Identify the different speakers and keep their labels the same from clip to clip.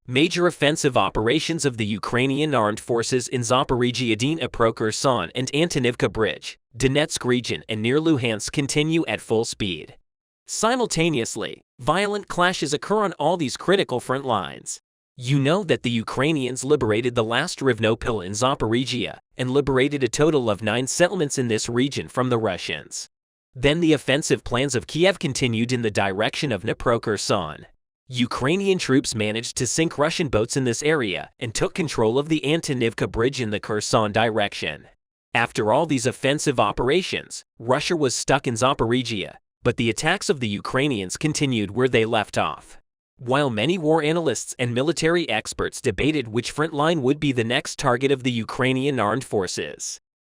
Speaker 1: Major offensive operations of the Ukrainian armed forces in Zaporizhia, Dnipro, Kherson, and Antonivka Bridge, Donetsk region, and near Luhansk continue at full speed. Simultaneously, violent clashes occur on all these critical front lines. You know that the Ukrainians liberated the last Rivnopil in Zaporizhia and liberated a total of 9 settlements in this region from the Russians. Then the offensive plans of Kiev continued in the direction of Dnipro, Kherson. Ukrainian troops managed to sink Russian boats in this area and took control of the Antonivka Bridge in the Kherson direction. After all these offensive operations, Russia was stuck in Zaporizhia, but the attacks of the Ukrainians continued where they left off. While many war analysts and military experts debated which front line would be the next target of the Ukrainian armed forces,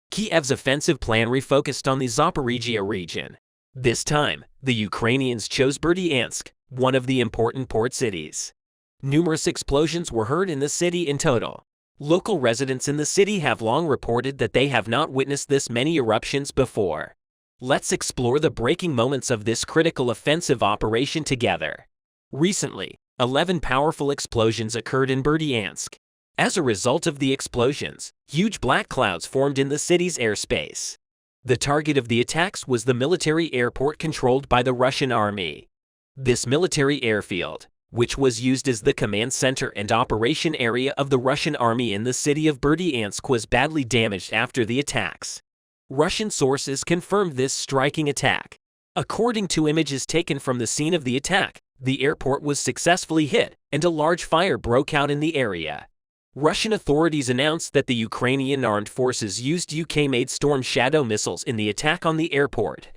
Speaker 1: Kiev's offensive plan refocused on the Zaporizhia region. This time, the Ukrainians chose Berdyansk, one of the important port cities. Numerous explosions were heard in the city in total. Local residents in the city have long reported that they have not witnessed this many eruptions before. Let's explore the breaking moments of this critical offensive operation together. Recently, 11 powerful explosions occurred in Berdyansk. As a result of the explosions, huge black clouds formed in the city's airspace. The target of the attacks was the military airport controlled by the Russian army. This military airfield, which was used as the command center and operation area of the Russian army in the city of Berdyansk, was badly damaged after the attacks. Russian sources confirmed this striking attack. According to images taken from the scene of the attack, the airport was successfully hit and a large fire broke out in the area. Russian authorities announced that the Ukrainian armed forces used UK-made Storm Shadow missiles in the attack on the airport.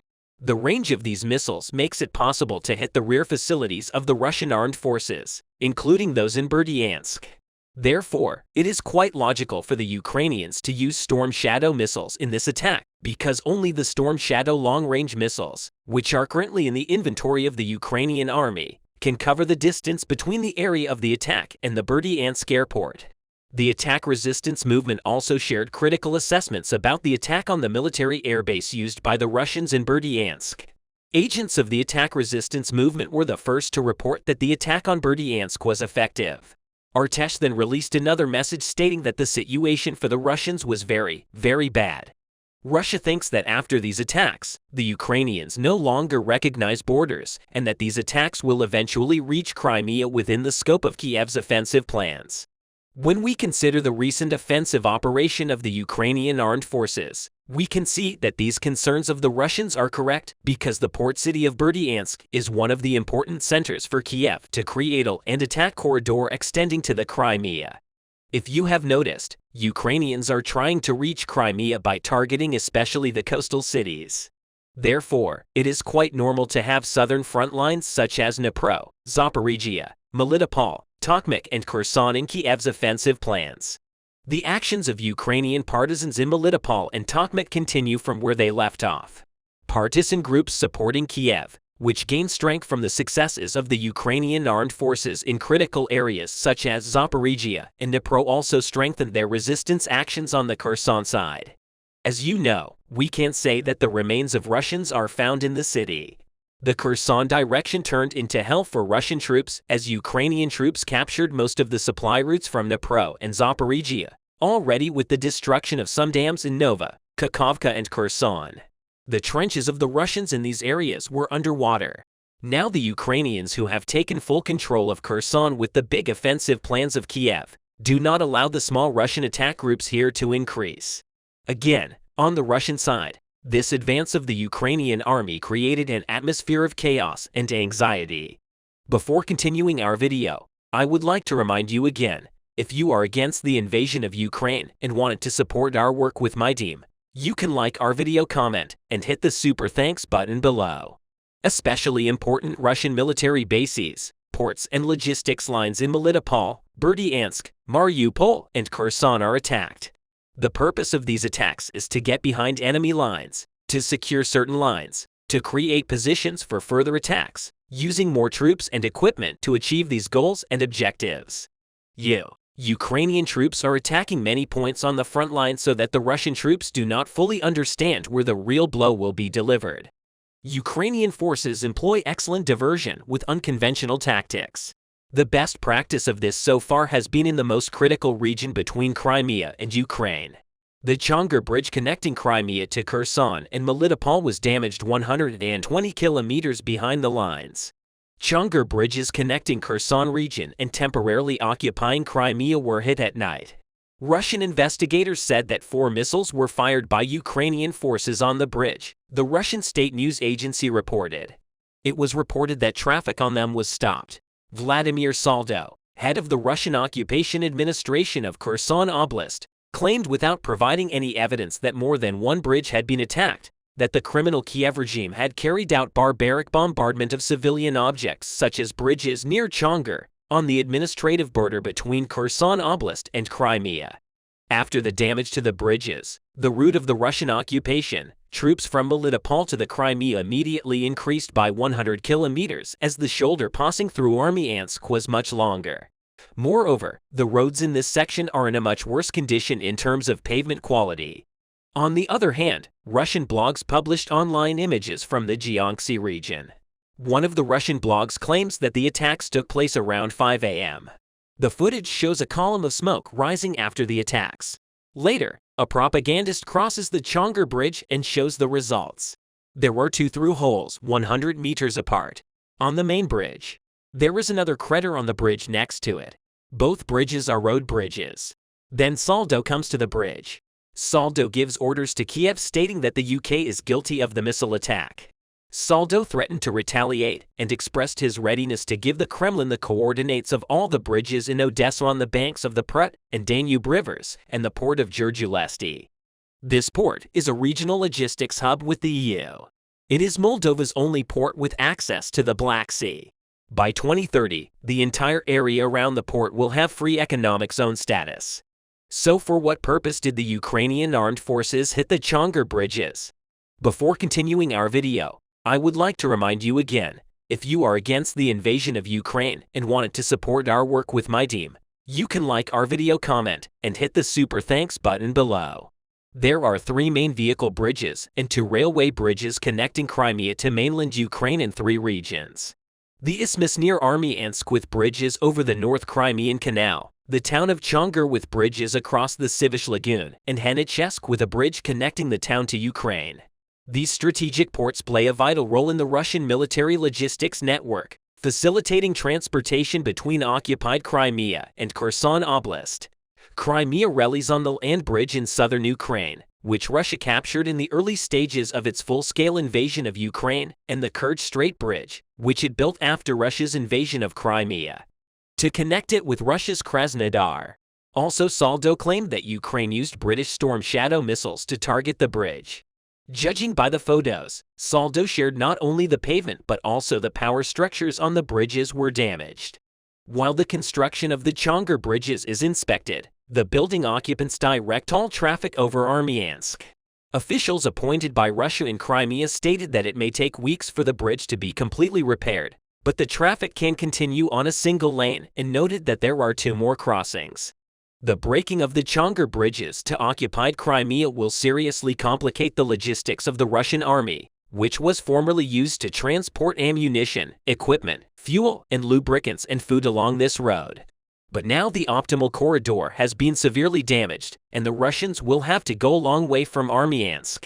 Speaker 1: The range of these missiles makes it possible to hit the rear facilities of the Russian armed forces, including those in Berdyansk. Therefore, it is quite logical for the Ukrainians to use Storm Shadow missiles in this attack, because only the Storm Shadow long-range missiles, which are currently in the inventory of the Ukrainian army, can cover the distance between the area of the attack and the Berdyansk airport. The attack resistance movement also shared critical assessments about the attack on the military airbase used by the Russians in Berdyansk. Agents of the attack resistance movement were the first to report that the attack on Berdyansk was effective. Artesh then released another message stating that the situation for the Russians was very, very bad. Russia thinks that after these attacks, the Ukrainians no longer recognize borders and that these attacks will eventually reach Crimea within the scope of Kiev's offensive plans. When we consider the recent offensive operation of the Ukrainian armed forces, we can see that these concerns of the Russians are correct because the port city of Berdyansk is one of the important centers for Kiev to create an attack corridor extending to the Crimea. If you have noticed, Ukrainians are trying to reach Crimea by targeting especially the coastal cities. Therefore, it is quite normal to have southern front lines such as Dnipro, Zaporizhia, Melitopol, Tokmak, and Kherson in Kiev's offensive plans. The actions of Ukrainian partisans in Melitopol and Tokmak continue from where they left off. Partisan groups supporting Kiev, which gained strength from the successes of the Ukrainian armed forces in critical areas such as Zaporizhia and Dnipro, also strengthened their resistance actions on the Kherson side. As you know, we can't say that the remains of Russians are found in the city. The Kherson direction turned into hell for Russian troops as Ukrainian troops captured most of the supply routes from Dnipro and Zaporizhia, already with the destruction of some dams in Nova, Kakhovka, and Kherson. The trenches of the Russians in these areas were underwater. Now the Ukrainians, who have taken full control of Kherson with the big offensive plans of Kiev, do not allow the small Russian attack groups here to increase. Again, on the Russian side, this advance of the Ukrainian army created an atmosphere of chaos and anxiety. Before continuing our video, I would like to remind you again, if you are against the invasion of Ukraine and wanted to support our work with my team, you can like our video, comment, and hit the super thanks button below. Especially important Russian military bases, ports, and logistics lines in Melitopol, Berdyansk, Mariupol, and Kherson are attacked. The purpose of these attacks is to get behind enemy lines, to secure certain lines, to create positions for further attacks, using more troops and equipment to achieve these goals and objectives. Ukrainian troops are attacking many points on the front line so that the Russian troops do not fully understand where the real blow will be delivered. Ukrainian forces employ excellent diversion with unconventional tactics. The best practice of this so far has been in the most critical region between Crimea and Ukraine. The Chongar Bridge connecting Crimea to Kherson and Melitopol was damaged 120 kilometers behind the lines. Chongar bridges connecting Kherson region and temporarily occupying Crimea were hit at night. Russian investigators said that 4 missiles were fired by Ukrainian forces on the bridge, the Russian state news agency reported. It was reported that traffic on them was stopped. Vladimir Saldo, head of the Russian Occupation Administration of Kherson Oblast, claimed without providing any evidence that more than one bridge had been attacked, that the criminal Kiev regime had carried out barbaric bombardment of civilian objects such as bridges near Chongar, on the administrative border between Kherson Oblast and Crimea. After the damage to the bridges, the route of the Russian occupation, troops from Melitopol to the Crimea immediately increased by 100 kilometers as the shoulder passing through Armyansk was much longer. Moreover, the roads in this section are in a much worse condition in terms of pavement quality. On the other hand, Russian blogs published online images from the Jiangxi region. One of the Russian blogs claims that the attacks took place around 5 a.m. The footage shows a column of smoke rising after the attacks. Later, a propagandist crosses the Chongar Bridge and shows the results. There were 2 through holes 100 meters apart. On the main bridge, there is another crater on the bridge next to it. Both bridges are road bridges. Then Saldo comes to the bridge. Saldo gives orders to Kiev stating that the UK is guilty of the missile attack. Saldo threatened to retaliate and expressed his readiness to give the Kremlin the coordinates of all the bridges in Odessa on the banks of the Prut and Danube rivers and the port of Giurgiulesti. This port is a regional logistics hub with the EU. It is Moldova's only port with access to the Black Sea. By 2030, the entire area around the port will have free economic zone status. So for what purpose did the Ukrainian armed forces hit the Chongar bridges? Before continuing our video, I would like to remind you again, if you are against the invasion of Ukraine and wanted to support our work with my team, you can like our video, comment, and hit the super thanks button below. There are 3 main vehicle bridges and 2 railway bridges connecting Crimea to mainland Ukraine in 3 regions. The isthmus near Armyansk with bridges over the North Crimean Canal, the town of Chongar with bridges across the Sivish Lagoon, and Henichesk with a bridge connecting the town to Ukraine. These strategic ports play a vital role in the Russian military logistics network, facilitating transportation between occupied Crimea and Kherson Oblast. Crimea relies on the land bridge in southern Ukraine, which Russia captured in the early stages of its full-scale invasion of Ukraine, and the Kerch Strait Bridge, which it built after Russia's invasion of Crimea, to connect it with Russia's Krasnodar. Also, Saldo claimed that Ukraine used British Storm Shadow missiles to target the bridge. Judging by the photos, Saldo shared not only the pavement but also the power structures on the bridges were damaged. While the construction of the Chongar bridges is inspected, the building occupants direct all traffic over Armyansk. Officials appointed by Russia in Crimea stated that it may take weeks for the bridge to be completely repaired, but the traffic can continue on a single lane, and noted that there are 2 more crossings. The breaking of the Chongar bridges to occupied Crimea will seriously complicate the logistics of the Russian army, which was formerly used to transport ammunition, equipment, fuel, and lubricants and food along this road. But now the optimal corridor has been severely damaged, and the Russians will have to go a long way from Armyansk.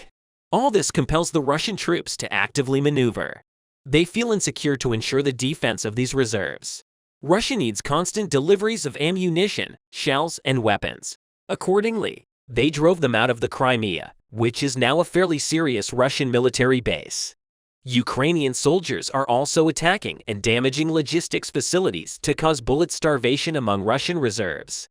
Speaker 1: All this compels the Russian troops to actively maneuver. They feel insecure to ensure the defense of these reserves. Russia needs constant deliveries of ammunition, shells, and weapons. Accordingly, they drove them out of the Crimea, which is now a fairly serious Russian military base. Ukrainian soldiers are also attacking and damaging logistics facilities to cause bullet starvation among Russian reserves.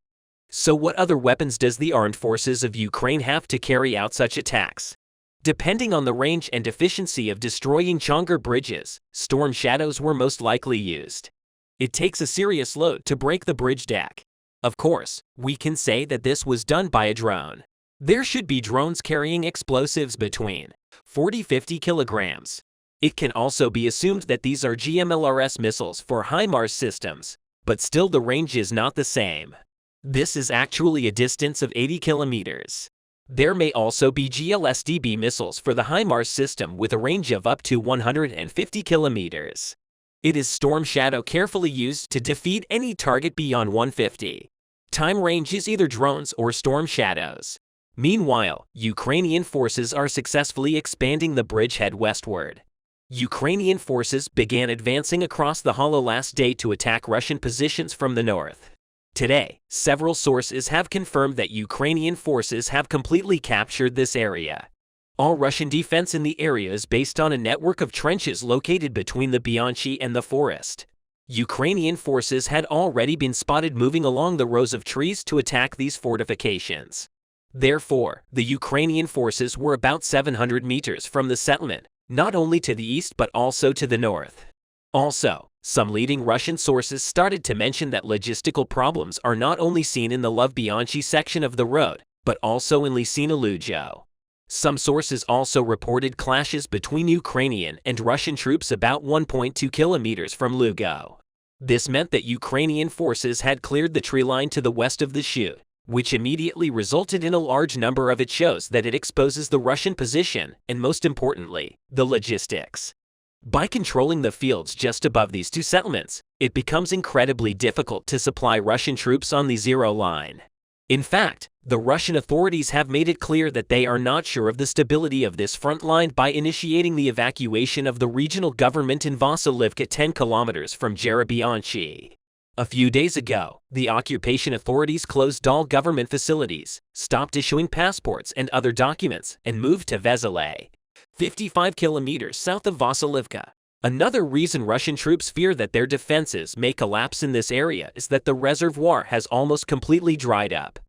Speaker 1: So what other weapons does the armed forces of Ukraine have to carry out such attacks? Depending on the range and efficiency of destroying Chongar bridges, Storm Shadows were most likely used. It takes a serious load to break the bridge deck. Of course, we can say that this was done by a drone. There should be drones carrying explosives between 40–50 kilograms. It can also be assumed that these are GMLRS missiles for HIMARS systems, but still the range is not the same. This is actually a distance of 80 kilometers. There may also be GLSDB missiles for the HIMARS system with a range of up to 150 kilometers. It is Storm Shadow carefully used to defeat any target beyond 150. Time range is either drones or Storm Shadows. Meanwhile, Ukrainian forces are successfully expanding the bridgehead westward. Ukrainian forces began advancing across the hollow last day to attack Russian positions from the north. Today, several sources have confirmed that Ukrainian forces have completely captured this area. All Russian defense in the area is based on a network of trenches located between the Bianchi and the forest. Ukrainian forces had already been spotted moving along the rows of trees to attack these fortifications. Therefore, the Ukrainian forces were about 700 meters from the settlement, not only to the east but also to the north. Also, some leading Russian sources started to mention that logistical problems are not only seen in the Love-Bianchi section of the road, but also in Lysina-Lujo. Some sources also reported clashes between Ukrainian and Russian troops about 1.2 kilometers from Lugo. This meant that Ukrainian forces had cleared the tree line to the west of the chute, which immediately resulted in a large number of it shows that it exposes the Russian position and, most importantly, the logistics. By controlling the fields just above these two settlements, it becomes incredibly difficult to supply Russian troops on the zero line. In fact, the Russian authorities have made it clear that they are not sure of the stability of this front line by initiating the evacuation of the regional government in Vasilivka 10 kilometers from Jerebianchi. A few days ago, the occupation authorities closed all government facilities, stopped issuing passports and other documents, and moved to Vezele, 55 kilometers south of Vasilivka. Another reason Russian troops fear that their defenses may collapse in this area is that the reservoir has almost completely dried up.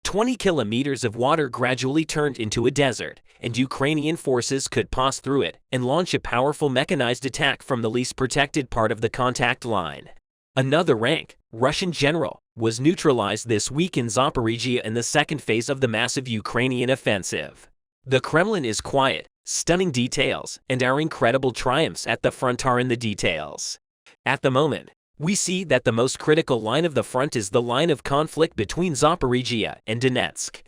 Speaker 1: 20 kilometers of water gradually turned into a desert, and Ukrainian forces could pass through it and launch a powerful mechanized attack from the least protected part of the contact line. Another rank, Russian general, was neutralized this week in Zaporizhia in the second phase of the massive Ukrainian offensive. The Kremlin is quiet, stunning details, and our incredible triumphs at the front are in the details. At the moment, we see that the most critical line of the front is the line of conflict between Zaporizhia and Donetsk.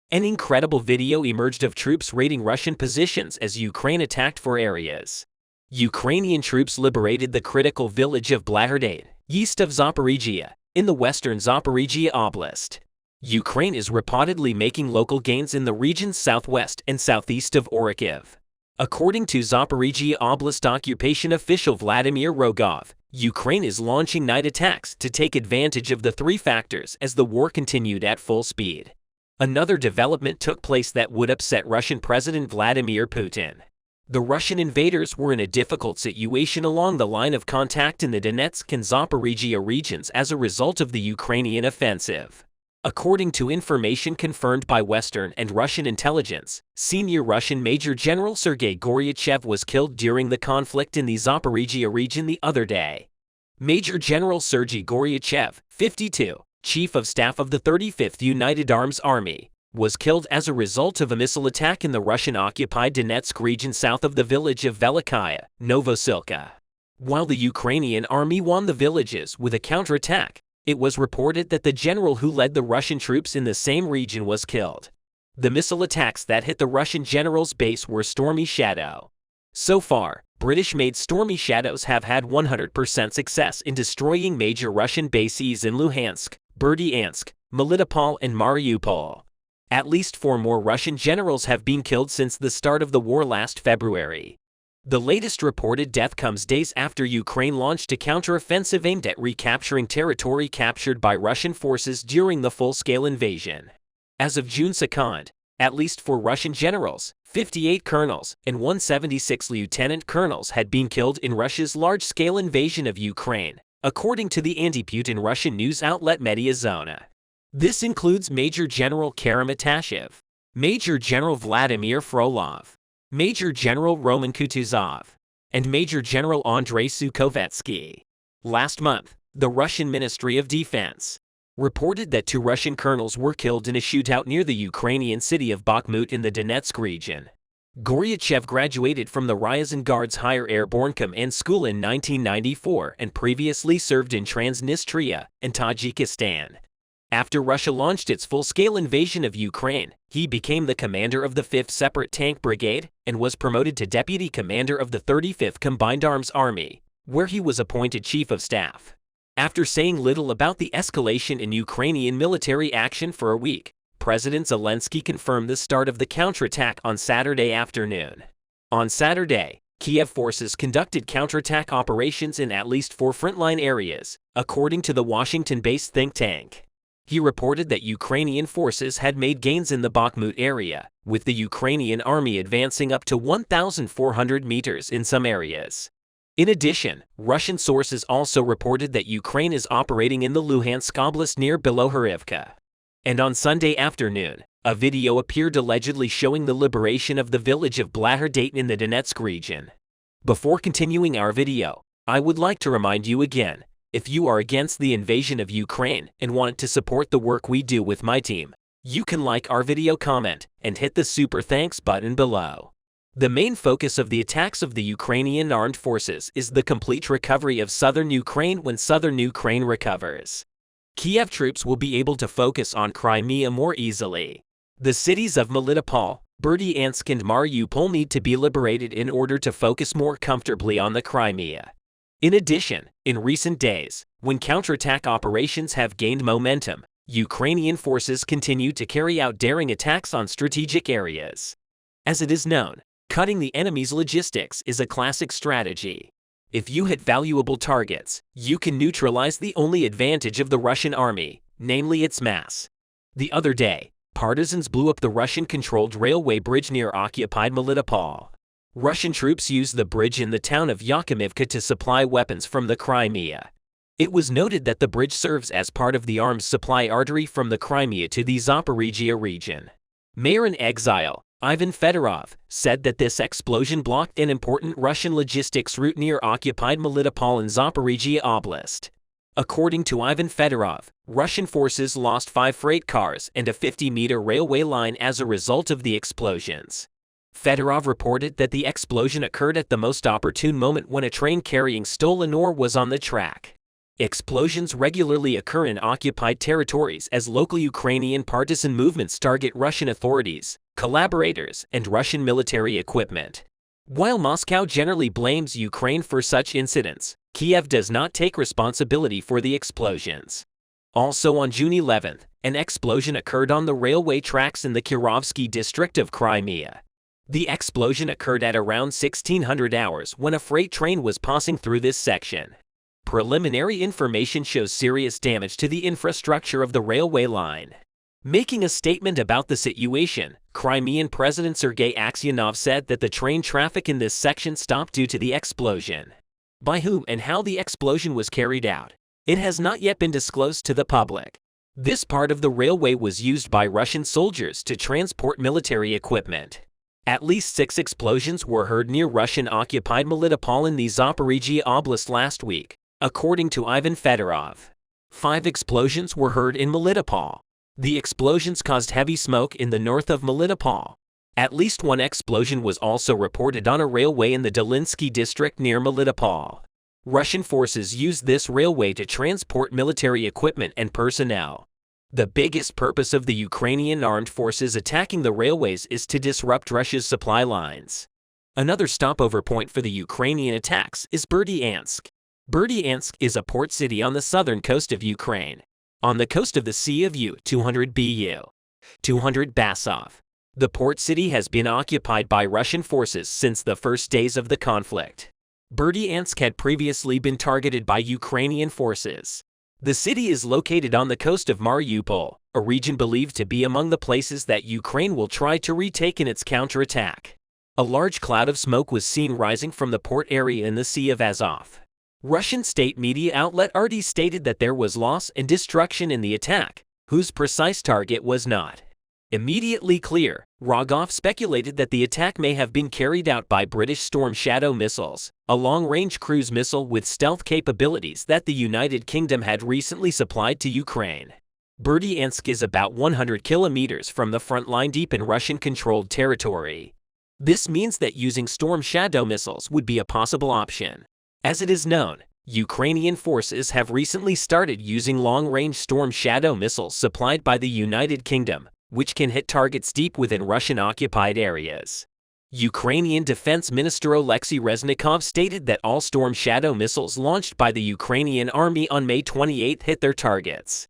Speaker 1: An incredible video emerged of troops raiding Russian positions as Ukraine attacked for areas. Ukrainian troops liberated the critical village of Blagorodne, east of Zaporizhia, in the western Zaporizhia Oblast. Ukraine is reportedly making local gains in the region's southwest and southeast of Orikhiv. According to Zaporizhia Oblast occupation official Vladimir Rogov, Ukraine is launching night attacks to take advantage of the three factors as the war continued at full speed. Another development took place that would upset Russian President Vladimir Putin. The Russian invaders were in a difficult situation along the line of contact in the Donetsk and Zaporizhia regions as a result of the Ukrainian offensive. According to information confirmed by Western and Russian intelligence, senior Russian Major General Sergei Goryachev was killed during the conflict in the Zaporizhia region the other day. Major General Sergei Goryachev, 52, Chief of Staff of the 35th United Arms Army, was killed as a result of a missile attack in the Russian-occupied Donetsk region south of the village of Velikaya, Novosilka. While the Ukrainian army won the villages with a counterattack, it was reported that the general who led the Russian troops in the same region was killed. The missile attacks that hit the Russian general's base were Stormy Shadow. So far, British-made Stormy Shadows have had 100% success in destroying major Russian bases in Luhansk, Berdyansk, Melitopol, and Mariupol. At least 4 more Russian generals have been killed since the start of the war last February. The latest reported death comes days after Ukraine launched a counteroffensive aimed at recapturing territory captured by Russian forces during the full-scale invasion. As of June 2nd, at least 4 Russian generals, 58 colonels, and 176 lieutenant colonels had been killed in Russia's large-scale invasion of Ukraine, according to the anti-Putin Russian news outlet Mediazona. This includes Major General Karim Atashev, Major General Vladimir Frolov, Major General Roman Kutuzov, and Major General Andrei Sukhovetsky. Last month, the Russian Ministry of Defense reported that 2 Russian colonels were killed in a shootout near the Ukrainian city of Bakhmut in the Donetsk region. Goryachev graduated from the Ryazan Guards Higher Airborne Command School in 1994 and previously served in Transnistria and Tajikistan. After Russia launched its full-scale invasion of Ukraine, he became the commander of the 5th Separate Tank Brigade and was promoted to deputy commander of the 35th Combined Arms Army, where he was appointed chief of staff. After saying little about the escalation in Ukrainian military action for a week, President Zelensky confirmed the start of the counterattack on Saturday afternoon. On Saturday, Kiev forces conducted counterattack operations in at least 4 frontline areas, according to the Washington-based think tank. He reported that Ukrainian forces had made gains in the Bakhmut area, with the Ukrainian army advancing up to 1,400 meters in some areas. In addition, Russian sources also reported that Ukraine is operating in the Luhansk Oblast near Bilohorivka. And on Sunday afternoon, a video appeared allegedly showing the liberation of the village of Blahodate in the Donetsk region. Before continuing our video, I would like to remind you again, if you are against the invasion of Ukraine and want to support the work we do with my team, you can like our video, comment, and hit the super thanks button below. The main focus of the attacks of the Ukrainian armed forces is the complete recovery of southern Ukraine. When southern Ukraine recovers, Kiev troops will be able to focus on Crimea more easily. The cities of Melitopol, Berdyansk and Mariupol need to be liberated in order to focus more comfortably on the Crimea. In addition, in recent days, when counterattack operations have gained momentum, Ukrainian forces continue to carry out daring attacks on strategic areas. As it is known, cutting the enemy's logistics is a classic strategy. If you hit valuable targets, you can neutralize the only advantage of the Russian army, namely its mass. The other day, partisans blew up the Russian-controlled railway bridge near occupied Melitopol. Russian troops used the bridge in the town of Yakimivka to supply weapons from the Crimea. It was noted that the bridge serves as part of the arms supply artery from the Crimea to the Zaporizhia region. Mayor in exile, Ivan Fedorov, said that this explosion blocked an important Russian logistics route near occupied Melitopol in Zaporizhia Oblast. According to Ivan Fedorov, Russian forces lost 5 freight cars and a 50-meter railway line as a result of the explosions. Fedorov reported that the explosion occurred at the most opportune moment when a train carrying stolen ore was on the track. Explosions regularly occur in occupied territories as local Ukrainian partisan movements target Russian authorities, collaborators, and Russian military equipment. While Moscow generally blames Ukraine for such incidents, Kiev does not take responsibility for the explosions. Also on June 11th, an explosion occurred on the railway tracks in the Kirovsky district of Crimea. The explosion occurred at around 1600 hours when a freight train was passing through this section. Preliminary information shows serious damage to the infrastructure of the railway line. Making a statement about the situation, Crimean President Sergei Aksyonov said that the train traffic in this section stopped due to the explosion. By whom and how the explosion was carried out, it has not yet been disclosed to the public. This part of the railway was used by Russian soldiers to transport military equipment. At least 6 explosions were heard near Russian-occupied Melitopol in the Zaporizhia Oblast last week, according to Ivan Fedorov. 5 explosions were heard in Melitopol. The explosions caused heavy smoke in the north of Melitopol. At least 1 explosion was also reported on a railway in the Dolinsky district near Melitopol. Russian forces used this railway to transport military equipment and personnel. The biggest purpose of the Ukrainian armed forces attacking the railways is to disrupt Russia's supply lines. Another stopover point for the Ukrainian attacks is Berdyansk. Berdyansk is a port city on the southern coast of Ukraine, on the coast of the Sea of U-200 Bu-200 Basov. The port city has been occupied by Russian forces since the first days of the conflict. Berdyansk had previously been targeted by Ukrainian forces. The city is located on the coast of Mariupol, a region believed to be among the places that Ukraine will try to retake in its counterattack. A large cloud of smoke was seen rising from the port area in the Sea of Azov. Russian state media outlet RT stated that there was loss and destruction in the attack, whose precise target was not immediately clear. Rogov speculated that the attack may have been carried out by British Storm Shadow missiles, a long-range cruise missile with stealth capabilities that the United Kingdom had recently supplied to Ukraine. Berdyansk is about 100 kilometers from the front line deep in Russian-controlled territory. This means that using Storm Shadow missiles would be a possible option. As it is known, Ukrainian forces have recently started using long-range Storm Shadow missiles supplied by the United Kingdom, which can hit targets deep within Russian-occupied areas. Ukrainian Defense Minister Oleksiy Reznikov stated that all Storm Shadow missiles launched by the Ukrainian army on May 28 hit their targets.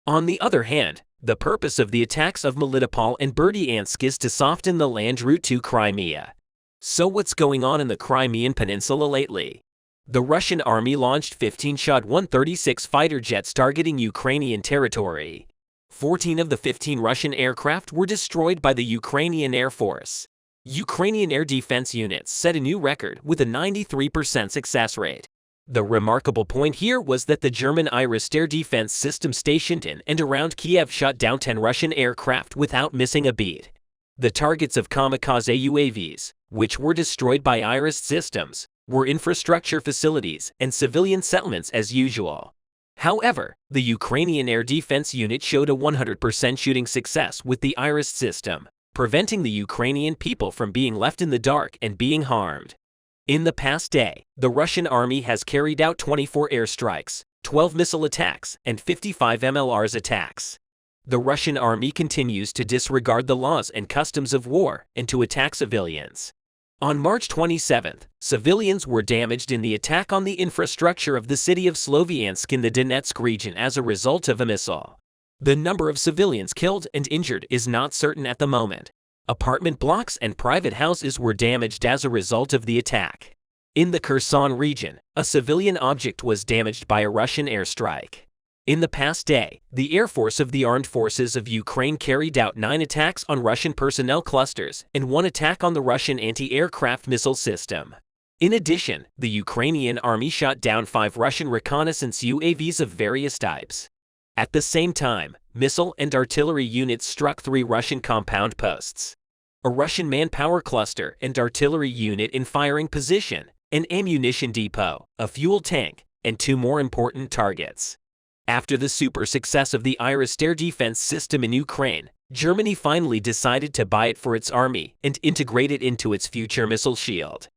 Speaker 1: On the other hand, the purpose of the attacks of Melitopol and Berdyansk is to soften the land route to Crimea. So what's going on in the Crimean Peninsula lately? The Russian army launched 15 Shad-136 fighter jets targeting Ukrainian territory. 14 of the 15 Russian aircraft were destroyed by the Ukrainian Air Force. Ukrainian air defense units set a new record with a 93% success rate. The remarkable point here was that the German Iris air defense system stationed in and around Kiev shot down 10 Russian aircraft without missing a beat. The targets of kamikaze UAVs, which were destroyed by Iris systems, were infrastructure facilities and civilian settlements as usual. However, the Ukrainian air defense unit showed a 100% shooting success with the Iris system, preventing the Ukrainian people from being left in the dark and being harmed. In the past day, the Russian army has carried out 24 airstrikes, 12 missile attacks, and 55 MLRS attacks. The Russian army continues to disregard the laws and customs of war and to attack civilians. On March 27, civilians were damaged in the attack on the infrastructure of the city of Sloviansk in the Donetsk region as a result of a missile. The number of civilians killed and injured is not certain at the moment. Apartment blocks and private houses were damaged as a result of the attack. In the Kherson region, a civilian object was damaged by a Russian airstrike. In the past day, the Air Force of the Armed Forces of Ukraine carried out 9 attacks on Russian personnel clusters and 1 attack on the Russian anti-aircraft missile system. In addition, the Ukrainian army shot down 5 Russian reconnaissance UAVs of various types. At the same time, missile and artillery units struck 3 Russian compound posts, a Russian manpower cluster and artillery unit in firing position, an ammunition depot, a fuel tank, and 2 more important targets. After the super success of the Iris air defense system in Ukraine, Germany finally decided to buy it for its army and integrate it into its future missile shield.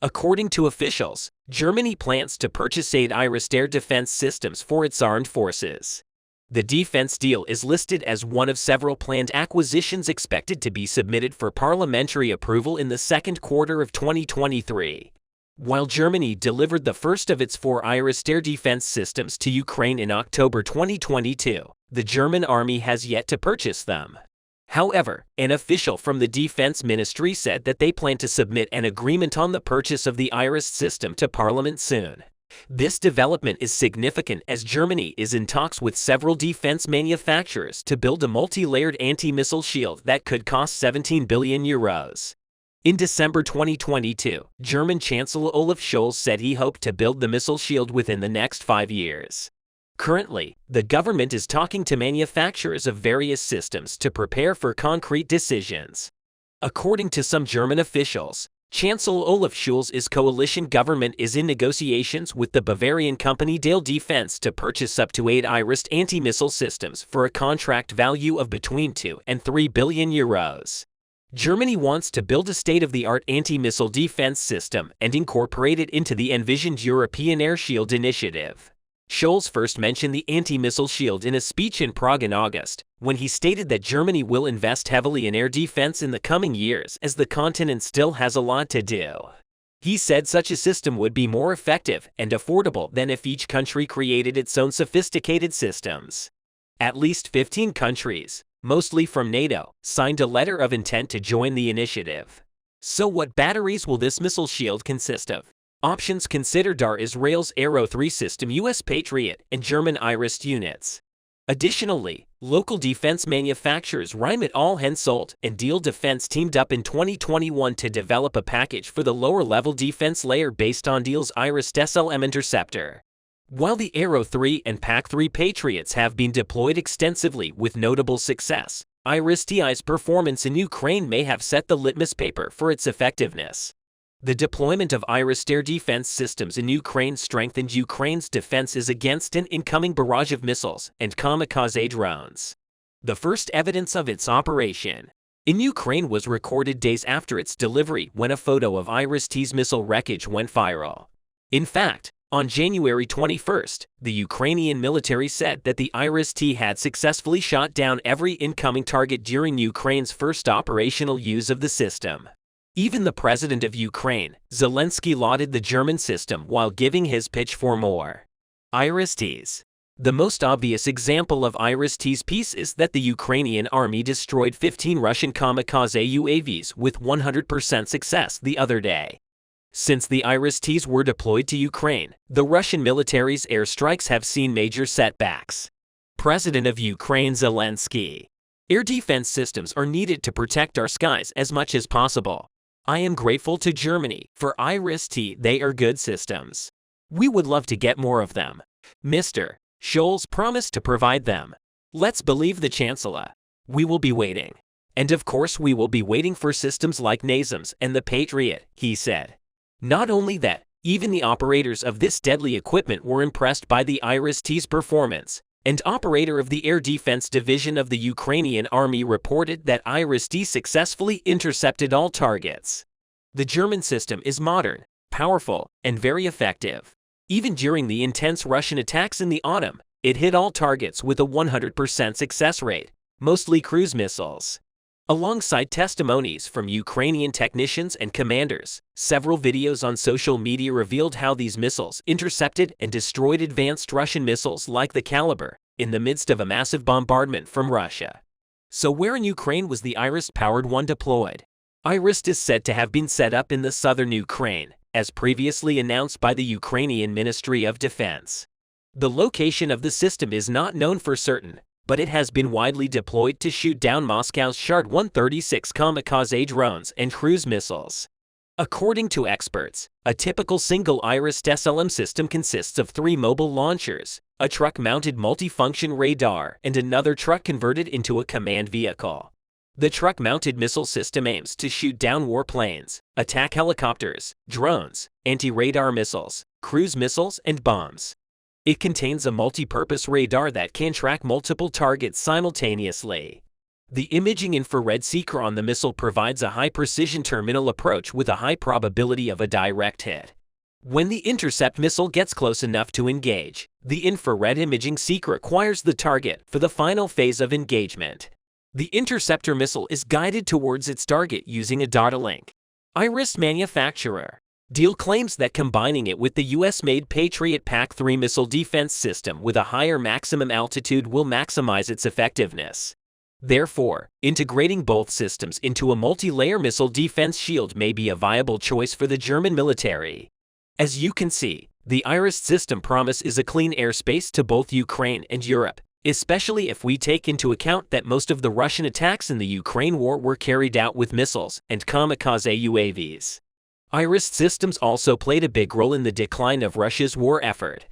Speaker 1: According to officials, Germany plans to purchase 8 Iris air defense systems for its armed forces. The defense deal is listed as one of several planned acquisitions expected to be submitted for parliamentary approval in the second quarter of 2023. While Germany delivered the first of its 4 Iris air defense systems to Ukraine in October 2022, the German army has yet to purchase them. However, an official from the Defense Ministry said that they plan to submit an agreement on the purchase of the Iris system to Parliament soon. This development is significant as Germany is in talks with several defense manufacturers to build a multi-layered anti-missile shield that could cost 17 billion euros. In December 2022, German Chancellor Olaf Scholz said he hoped to build the missile shield within the next 5 years. Currently, the government is talking to manufacturers of various systems to prepare for concrete decisions. According to some German officials, Chancellor Olaf Scholz's coalition government is in negotiations with the Bavarian company Dale Defense to purchase up to 8 Iris anti-missile systems for a contract value of between 2 and 3 billion euros. Germany wants to build a state-of-the-art anti-missile defense system and incorporate it into the envisioned European Air Shield initiative. Scholz first mentioned the anti-missile shield in a speech in Prague in August, when he stated that Germany will invest heavily in air defense in the coming years as the continent still has a lot to do. He said such a system would be more effective and affordable than if each country created its own sophisticated systems. At least 15 countries, mostly from NATO, signed a letter of intent to join the initiative. So what batteries will this missile shield consist of? Options considered are Israel's Arrow 3 system, US Patriot, and German Iris units. Additionally, local defense manufacturers Rheinmetall Hensoldt and Diehl Defense teamed up in 2021 to develop a package for the lower-level defense layer based on Diehl's Iris SLM interceptor. While the Arrow 3 and PAC-3 Patriots have been deployed extensively with notable success, Iris-Ti's performance in Ukraine may have set the litmus paper for its effectiveness. The deployment of Iris air defense systems in Ukraine strengthened Ukraine's defenses against an incoming barrage of missiles and kamikaze drones. The first evidence of its operation in Ukraine was recorded days after its delivery when a photo of Iris-T's missile wreckage went viral. In fact, on January 21st, the Ukrainian military said that the Iris-T had successfully shot down every incoming target during Ukraine's first operational use of the system. Even the president of Ukraine, Zelensky, lauded the German system while giving his pitch for more. Iris-T's. The most obvious example of Iris-T's piece is that the Ukrainian army destroyed 15 Russian kamikaze UAVs with 100% success the other day. Since the Iris-T's were deployed to Ukraine, the Russian military's airstrikes have seen major setbacks. President of Ukraine Zelensky. Air defense systems are needed to protect our skies as much as possible. I am grateful to Germany for Iris-T. They are good systems. We would love to get more of them. Mr. Scholz promised to provide them. Let's believe the Chancellor. We will be waiting. And of course we will be waiting for systems like NASAMS and the Patriot, he said. Not only that, even the operators of this deadly equipment were impressed by the Iris-T's performance, and operator of the Air Defense Division of the Ukrainian Army reported that Iris-T successfully intercepted all targets. The German system is modern, powerful, and very effective. Even during the intense Russian attacks in the autumn, it hit all targets with a 100% success rate, mostly cruise missiles. Alongside testimonies from Ukrainian technicians and commanders, several videos on social media revealed how these missiles intercepted and destroyed advanced Russian missiles like the Caliber in the midst of a massive bombardment from Russia. So where in Ukraine was the Iris-powered one deployed? Iris is said to have been set up in the southern Ukraine, as previously announced by the Ukrainian Ministry of Defense. The location of the system is not known for certain, but it has been widely deployed to shoot down Moscow's Shard-136 kamikaze drones and cruise missiles. According to experts, a typical single Iris-SLM system consists of 3 mobile launchers, a truck-mounted multifunction radar, and another truck converted into a command vehicle. The truck-mounted missile system aims to shoot down warplanes, attack helicopters, drones, anti-radar missiles, cruise missiles, and bombs. It contains a multi-purpose radar that can track multiple targets simultaneously. The imaging infrared seeker on the missile provides a high-precision terminal approach with a high probability of a direct hit. When the intercept missile gets close enough to engage, the infrared imaging seeker acquires the target for the final phase of engagement. The interceptor missile is guided towards its target using a data link. Iris manufacturer Deal claims that combining it with the US-made Patriot PAC-3 missile defense system with a higher maximum altitude will maximize its effectiveness. Therefore, integrating both systems into a multi-layer missile defense shield may be a viable choice for the German military. As you can see, the Iris system promise is a clean airspace to both Ukraine and Europe, especially if we take into account that most of the Russian attacks in the Ukraine war were carried out with missiles and kamikaze UAVs. Iris systems also played a big role in the decline of Russia's war effort,